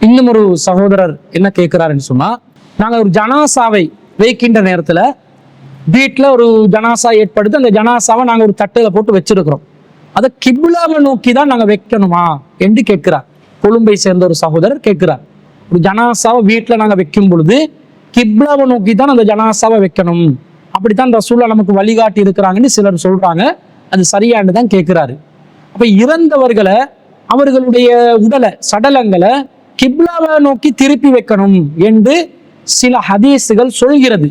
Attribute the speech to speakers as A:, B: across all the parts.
A: இன்னும் ஒரு சகோதரர் என்ன கேட்கிறாருன்னு சொன்னா, நாங்க ஒரு ஜனாசாவை வைக்கின்ற நேரத்துல வீட்டுல ஒரு ஜனாசா ஏற்படுத்தி அந்த ஜனாசாவை நாங்க ஒரு தட்டுல போட்டு வச்சிருக்கிறோம். அதை கிப்லாவை நோக்கி தான் நாங்க வைக்கணுமா என்று கேட்கிறார். கொழும்பை சேர்ந்த ஒரு சகோதரர் கேட்கிறார். ஒரு ஜனாசாவை வீட்டுல நாங்க வைக்கும் பொழுது கிப்லாவை நோக்கி தான் அந்த ஜனாசாவை வைக்கணும், அப்படித்தான் ரசூலுல்லாஹ் நமக்கு வழிகாட்டி இருக்கிறாங்கன்னு சிலர் சொல்றாங்க. அது சரியானு தான் கேட்கிறாரு. அப்ப இறந்தவர்களை, அவர்களுடைய உடலை, சடலங்களை கிப்லாவை நோக்கி திருப்பி வைக்கணும் என்று சில ஹதீஸுகள் சொல்கிறது.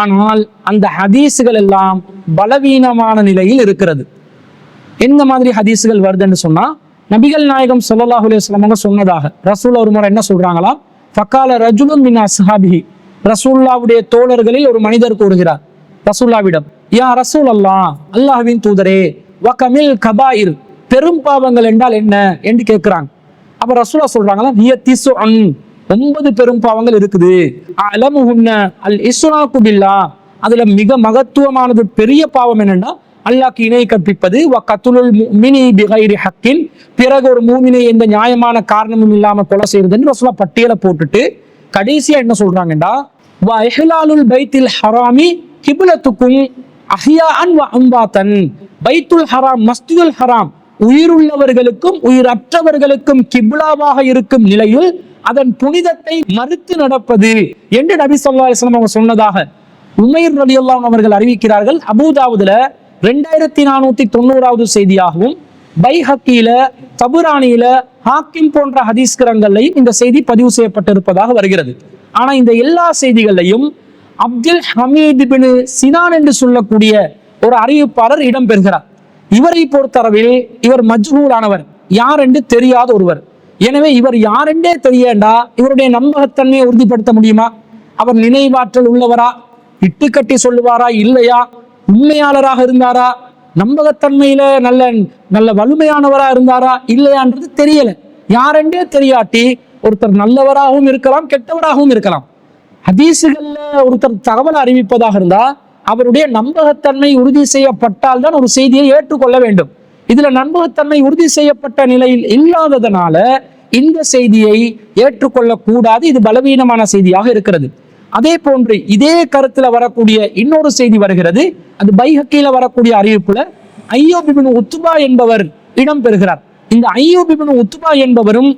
A: ஆனால் அந்த ஹதீஸுகள் எல்லாம் பலவீனமான நிலையில் இருக்கிறது. எந்த மாதிரி ஹதீஸுகள் வருதுன்னு சொன்னா, நபிகள் நாயகம் ஸல்லல்லாஹு அலைஹி வஸல்லம் சொன்னதாக ரசூல் ஒரு முறை என்ன சொல்றாங்களாம், ஃபகால ரஜுலுன் மின் அஸ்ஹாபிஹி, ரசூலுல்லாஹ்வுடைய தோழர்களில் ஒரு மனிதர் கூறுகிறார் ரசூலுல்லாஹ்விடம், யா ரசூல் அல்லாஹ், அல்லாஹ்வின் தூதரே, வகமில் கபாயிர், பெரும் பாவங்கள் என்றால் என்ன என்று கேட்கிறாங்க. அப்ப ரசூலுல்லாஹ் சொல்றாங்களா, ஹிய திஸ்உன், 9 பெரும் பாவங்கள் இருக்குது. அலமுஹுன்ன அல் இஸ்ராக்கு பில்லாஹ், அதுல மிக மகத்துவமானது பெரிய பாவம் என்னன்னா அல்லாஹ்க்கு இணை கற்பிப்பது, வ கத்லுல் முஃமினி பிகைரி ஹக்கின், பிறகு ஒரு மூமினை எந்த நியாயமான காரணமும் இல்லாம கொலை செய்யறதுன்னு ரசூலுல்லாஹ் பட்டியலை போட்டுட்டு கடைசியா என்ன சொல்றாங்கடா, வ இஹ்லாலுல் பைத்தில் ஹராமி கிப்லத்துக்கும் அஹ்யாஅன் வ அம்வாத்தன், பைத்துல் ஹராம், மஸ்ஜிதுல் ஹராம் உயிருள்ளவர்களுக்கும் உயிரற்றவர்களுக்கும் கிப்லாவாக இருக்கும் நிலையில் அதன் புனிதத்தை மறுத்து நடப்பது என்று நபி ஸல்லல்லாஹு அலைஹி வஸல்லம் அவங்க சொன்னதாக உமைர் ரலியல்லாஹு அன்ஹு அவர்கள் அறிவிக்கிறார்கள். அபூதாவுதுல 2490வது செய்தியாகவும், பைஹக்கியில, தபுரானியில, ஹாக்கிம் போன்ற ஹதீஸ் கிரந்தங்களையும் இந்த செய்தி பதிவு செய்யப்பட்டிருப்பதாக வருகிறது. ஆனா இந்த எல்லா செய்திகளையும் அப்துல் ஹமீத் பின் சினான் என்று சொல்லக்கூடிய ஒரு அறிவிப்பாளர் இடம்பெறுகிறார். இவரை பொறுத்தளவில் இவர் மஜ்ஹூலானவர், யார் என்று தெரியாத ஒருவர். எனவே இவர் யாரென்றே தெரியண்டா இவருடைய நம்பகத்தன்மையை உறுதிப்படுத்த முடியுமா? அவர் நினைவாற்றல் உள்ளவரா, இட்டுக்கட்டி சொல்லுவாரா இல்லையா, உண்மையாளராக இருந்தாரா, நம்பகத்தன்மையில நல்ல நல்ல வலிமையானவரா இருந்தாரா இல்லையான்றது தெரியல. யாரென்றே தெரியாட்டி ஒருத்தர் நல்லவராகவும் இருக்கலாம், கெட்டவராகவும் இருக்கலாம். ஹதீஸுகள்ல ஒருத்தர் தகவல் அறிவிப்பதாக இருந்தா அவருடைய நம்பகத்தன்மை உறுதி செய்யப்பட்டால் தான் ஒரு செய்தியை ஏற்றுக்கொள்ள வேண்டும். இதுல நம்பகத்தன்மை உறுதி செய்யப்பட்ட நிலையில் இல்லாததனால இந்த செய்தியை ஏற்றுக்கொள்ள கூடாது. இது பலவீனமான செய்தியாக இருக்கிறது. அதே போன்று இதே கருத்துல வரக்கூடிய இன்னொரு செய்தி வருகிறது. அது பைஹக்கியில வரக்கூடிய அறிவிப்புல அய்யூப் இப்னு உத்பா என்பவர் இடம்பெறுகிறார். இந்த அய்யூப் இப்னு உத்பா என்பவரும்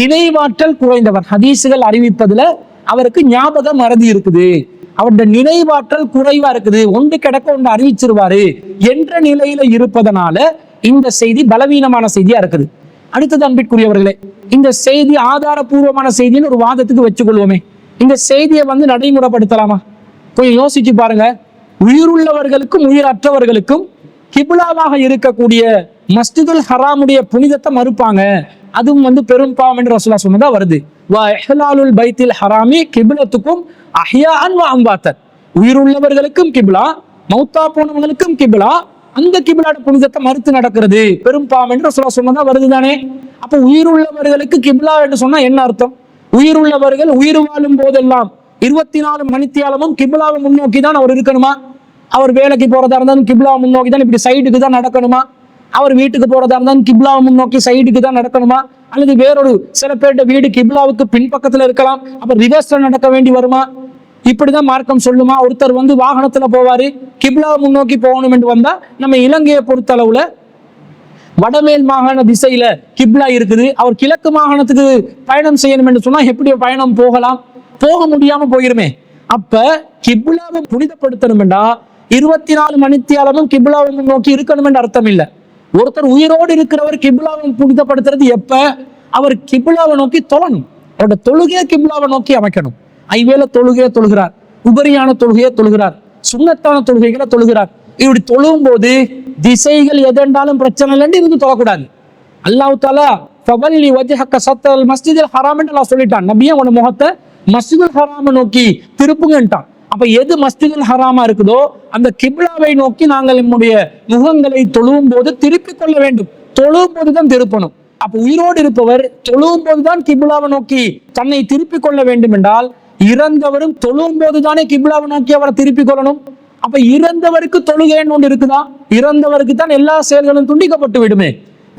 A: நினைவாற்றல் குறைந்தவர். ஹதீஸுகள் அறிவிப்பதுல அவருக்கு ஞாபக மறதி இருக்குது, அவருடைய நினைவாற்றல் குறைவா இருக்குது, ஒன்று கிடக்க ஒன்று அறிவிச்சிருவாரு என்ற நிலையில இருப்பதனால இந்த செய்தி பலவீனமான செய்தியா இருக்குது. அடுத்தது அன்பிற்குரியவர்களே, இந்த செய்தி ஆதாரபூர்வமான செய்தின்னு ஒரு வாதத்துக்கு வச்சுக்கொள்வோமே, இந்த செய்தியை நடைமுறைப்படுத்தலாமா? கொஞ்சம் யோசிச்சு பாருங்க. உயிருள்ளவர்களுக்கும் உயிரற்றவர்களுக்கும் கிப்லாவாக இருக்கக்கூடிய மஸ்ஜிதுல் ஹராமுடைய புனிதத்தை மறுப்பாங்க, அதுவும் பெரும் பாவம் என்று ரசூலுல்லாஹ் சொன்னதா வருது. வ இஹ்லாலுல் பைத்தில் ஹராமி கிப்லத்துக்கும் அஹ்யாஅன் வ அம்வாத்தன், உயிருள்ளவர்களுக்கும் கிப்லா, மௌத்தா போனவங்களுக்கும் கிப்லா, அந்த கிப்லாட புனிதத்தை மறுத்து நடக்கிறது பெரும் பாவம் என்று ரசூலுல்லாஹ் சொன்னதா வருது தானே. அப்ப உயிருள்ளவர்களுக்கு கிப்லா என்று சொன்னா என்ன அர்த்தம்? உயிருள்ளவர்கள் உயிர் வாழும் போதெல்லாம் 24 மணித்தியாலமும் கிப்லாவை முன்னோக்கி தான் அவர் இருக்கணுமா? அவர் வேலைக்கு போறதா இருந்தாலும் கிப்லாவை முன்னோக்கி தான், இப்படி சைடுக்கு தான் நடக்கணுமா? அவர் வீட்டுக்கு போறதா இருந்தாலும் கிப்லாவை முன்னோக்கி சைடுக்கு தான் நடக்கணுமா? அல்லது வேறொரு சில பேருடைய வீடு கிப்லாவுக்கு பின்பக்கத்துல இருக்கலாம், அப்ப ரிவர்ஸ்ல நடக்க வேண்டி வருமா? இப்படிதான் மார்க்கம் சொல்லுமா? ஒருத்தர் வாகனத்துல போவாரு, கிப்லாவை முன்னோக்கி போகணும் என்று வந்தா, நம்ம இலங்கையை பொறுத்த அளவுல வடமேல் மாகாண திசையில கிப்லா இருக்குது, அவர் கிழக்கு மாகாணத்துக்கு பயணம் செய்யணும் என்று சொன்னா எப்படி பயணம் போகலாம்? போக முடியாம போயிருமே. அப்ப கிப்லாவை புனிதப்படுத்தணும் என்றா 24 மணித்தியாலமும் கிப்லாவை முன்னோக்கி இருக்கணும் என்று அர்த்தம் இல்லை. ஒருத்தர் உயிரோடு இருக்கிறவர் கிப்லாவை புனிதப்படுத்துறது எப்ப? அவர் கிப்லாவை நோக்கி தொழணும், அவருடைய தொழுகையை கிப்லாவை நோக்கி அமைக்கணும். ஐவேளை தொழுகையை தொழுகிறார், உபரியான தொழுகையை தொழுகிறார், சுன்னத்தான தொழுகைகளை தொழுகிறார். இப்படி தொழும் போது திசைகள் எதென்றாலும் பிரச்சனை இல்லைன்னு இருந்து தொழக்கூடாது. அல்லாஹ் தஆலா ஃபவல்லி வஜ்ஹக ஸத்ரல் மஸ்ஜிதுல் ஹராம் என்று அல்லாஹ் சொல்லிட்டான். நபியே உன முகத்தை மஸ்ஜிதுல் ஹராமை நோக்கி திருப்புங்கன்ட்டான். அப்ப எது மஸ்ஜிதுல் ஹராமா இருக்குதோ அந்த கிப்லாவை நோக்கி நாங்கள் நம்முடைய முகங்களை தொழுவும் போது திருப்பிக் கொள்ள வேண்டும். தொழுவும் போதுதான் திருப்பணும். அப்ப உயிரோடு இருப்பவர் தொழுவும் போதுதான் கிப்லாவை நோக்கி தன்னை திருப்பிக் கொள்ள வேண்டும் என்றால், இறந்தவரும் தொழுவும் போதுதானே கிப்லாவை நோக்கி அவரை திருப்பிக் கொள்ளணும். அப்ப இறந்தவருக்கு தொழுகைன்னு ஒன்று இருக்குதா? இறந்தவருக்கு தான் எல்லா செயல்களும் துண்டிக்கப்பட்டு விடுமே.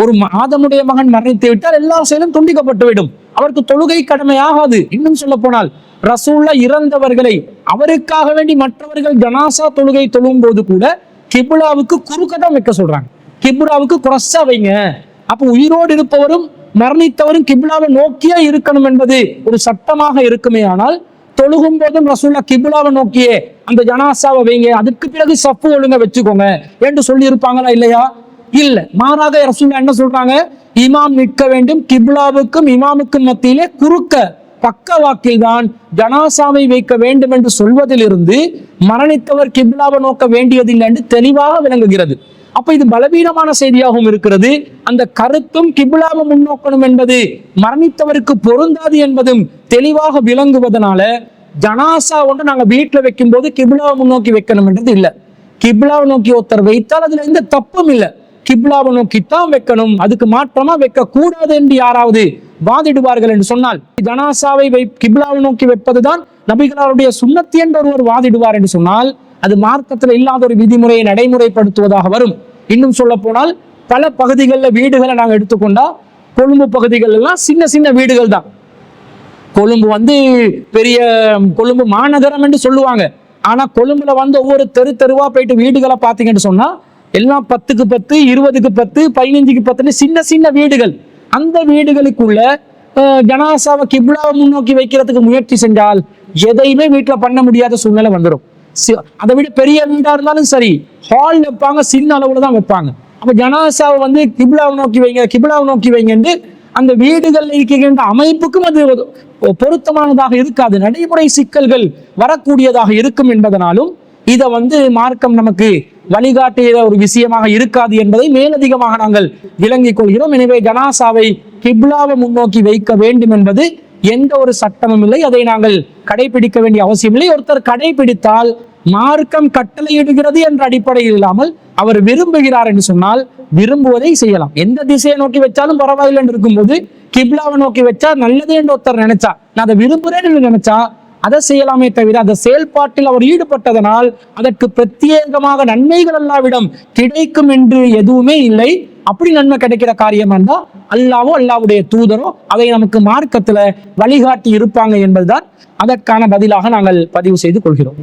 A: ஒரு ஆதமுடைய மகன் மரணித்து விட்டால் எல்லா செயலும் துண்டிக்கப்பட்டுவிடும், அவருக்கு தொழுகை கடமையாகாது. இன்னும் சொல்ல போனால் ரசூல்லா இறந்தவர்களை அவருக்காக வேண்டி மற்றவர்கள் ஜனாசா தொழுகை தொழும் போது கூட கிப்லாவுக்கு குறுக்க தான் வைக்க சொல்றாங்க, கிப்லாவுக்கு குரஸா வைங்க. அப்போ உயிரோடு இருப்பவரும் மரணித்தவரும் கிப்லாவை நோக்கியே இருக்கணும் என்பது ஒரு சட்டமாக இருக்குமே. ஆனால் தொழுகும் போதும் ரசூல்லா கிப்லாவை நோக்கியே அந்த ஜனாசாவை வைங்க, அதுக்கு பிறகு சப்பு ஒழுங்க வச்சுக்கோங்க என்று சொல்லி இருப்பாங்களா? இல்லையா? இல்ல. மாறாக ரசூல்லா என்ன சொல்றாங்க? இமாம் நிற்க வேண்டும், கிப்லாவுக்கும் இமாமுக்கும் மத்தியிலே குறுக்க பக்க வாக்கில் தான் ஜனாசாவை வைக்க வேண்டும் என்று சொல்வதிலிருந்து மரணித்தவர் கிப்லாவை நோக்க வேண்டியதில்லை என்று தெளிவாக விளங்குகிறது. அப்ப இது பலவீனமான செய்தியாகவும் இருக்கிறது. அந்த கருத்தும் கிப்லாவை முன்னோக்கணும் என்பது மரணித்தவருக்கு பொருந்தாது என்பதும் தெளிவாக விளங்குவதனால ஜனாசா ஒன்று நாங்க வீட்டுல வைக்கும் போது கிப்லாவை முன்னோக்கி வைக்கணும் என்றது இல்லை. கிப்லாவை நோக்கி ஒருத்தர் வைத்தால் அதுல எந்த தப்பும் இல்லை, கிப்லாவை நோக்கித்தான் வைக்கணும், அதுக்கு மாற்றமா வைக்க கூடாது என்று யாராவது வாதிடுவார்கள் என்று சொன்னால், ஜனாசாவை கிப்லாவை நோக்கி வைப்பதுதான் நபிகளாருடைய சுன்னத்து என்று ஒருவர் வாதிடுவார் என்று சொன்னால் அது மார்க்கத்தில் இல்லாத ஒரு விதிமுறையை நடைமுறைப்படுத்துவதாக வரும். இன்னும் சொல்ல போனால் பல பகுதிகளில் வீடுகளை நாங்கள் எடுத்துக்கொண்டா, கொழும்பு பகுதிகள் எல்லாம் சின்ன சின்ன வீடுகள் தான். கொழும்பு பெரிய கொழும்பு மாநகரம் என்று சொல்லுவாங்க. ஆனா கொழும்புல ஒவ்வொரு தெருவா போயிட்டு வீடுகளை பார்த்தீங்கன்னு சொன்னா எல்லாம் 10க்கு 10, 20க்கு 10, 15க்கு 10 சின்ன சின்ன வீடுகள். அந்த வீடுகளுக்குள்ள ஜனாசாவை கிப்லாவை முன்னோக்கி வைக்கிறதுக்கு முயற்சி செஞ்சால் எதையுமே வீட்டுல பண்ண முடியாத சூழ்நிலை வந்துடும். அதை விட பெரிய வீடா இருந்தாலும் சரி, ஹால் வைப்பாங்க, சின்ன அளவுல தான் வைப்பாங்க. அப்ப ஜனாசாவை கிப்லாவை நோக்கி வைங்க, கிப்லாவை நோக்கி வைங்க அந்த வீடுகள் இருக்கின்ற அமைப்புக்கும் அது பொருத்தமானதாக இருக்காது, நடைமுறை சிக்கல்கள் வரக்கூடியதாக இருக்கும் என்பதனாலும் இதை மார்க்கம் நமக்கு வழிகாட்டிய ஒரு விஷயமாக இருக்காது என்பதை மேலதிகமாக நாங்கள் விளங்கிக் கொள்கிறோம். எனவே ஜனாசாவை கிப்லாவை முன்னோக்கி வைக்க வேண்டும் என்பது எந்த ஒரு சட்டமும் இல்லை, அதை நாங்கள் கடைபிடிக்க வேண்டிய அவசியம் இல்லை. ஒருத்தர் கடைபிடித்தால் மார்க்கம் கட்டளையிடுகிறது என்ற அடிப்படையில் இல்லாமல் அவர் விரும்புகிறார் என்று சொன்னால் விரும்புவதை செய்யலாம். எந்த திசையை நோக்கி வச்சாலும் பரவாயில்லை என்று இருக்கும்போது கிப்லாவை நோக்கி வச்சா நல்லது என்று ஒருத்தர் நினைச்சா, நான் அதை விரும்புகிறேன் என்று நினைச்சா அதை செய்யலாமே தவிர அந்த செயல்பாட்டில் அவர் ஈடுபட்டதனால் அதற்கு பிரத்யேகமாக நன்மைகள் அல்லாவிடம் கிடைக்கும் என்று எதுவுமே இல்லை. அப்படி நன்மை கிடைக்கிற காரியம் இருந்தா அல்லாவோ அல்லாவுடைய தூதரோ அதை நமக்கு மார்க்கத்துல வழிகாட்டி இருப்பாங்க என்பதுதான் அதற்கான பதிலாக நாங்கள் பதிவு செய்து கொள்கிறோம்.